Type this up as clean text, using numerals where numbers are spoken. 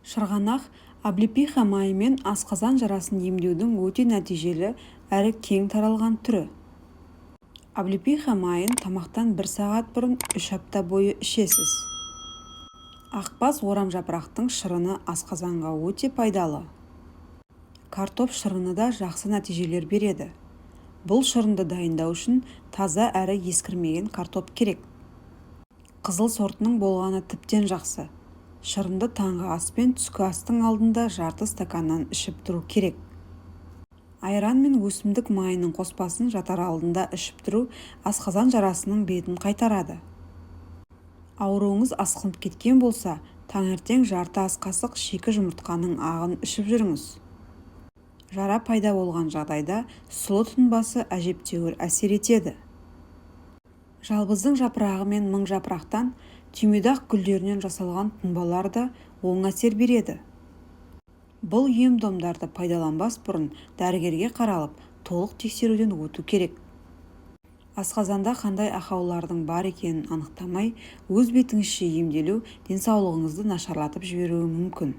Шырғанақ облепиха майы мен асқазан жарасын емдеудің өте нәтижелі әрі кең таралған түрі. Облепиха майын тамақтан 1 сағат бұрын 3 апта бойы ішесіз. Ақбас орамжапырақтың шырыны асқазанға өте пайдалы. Картоп шырыны да жақсы нәтижелер береді. Бұл шырынды дайындау үшін таза әрі ескірмеген картоп керек. Қызыл сортының болғаны тіптен жақсы. Шырынды таңғы ас пен түскі астың алдында жарты стаканнан ішіп тұру керек. Айран мен өсімдік майының қоспасын жатар алдында ішіп тұру асқазан жарасының бетін қайтарады. Ауруыңыз асқынып кеткен болса, таңертең жарты ас қасық шикі жұмыртқаның ағын ішіп жүріңіз. Жара пайда болған жағдайда сұлы тұнбасы әжептәуір әсер етеді. Жалбыздың жапырағы мен мың жапырақтан түймедақ гүлдерінен жасалған тұнбалар да оң әсер береді. Бұл ем-домдарды пайдаланбас бұрын дәрігерге қаралып, толық тексеруден өту керек. Асқазанда қандай ақаулардың бар екенін анықтамай, өз бетіңізше емделу денсаулығыңызды нашарлатып жіберуі мүмкін.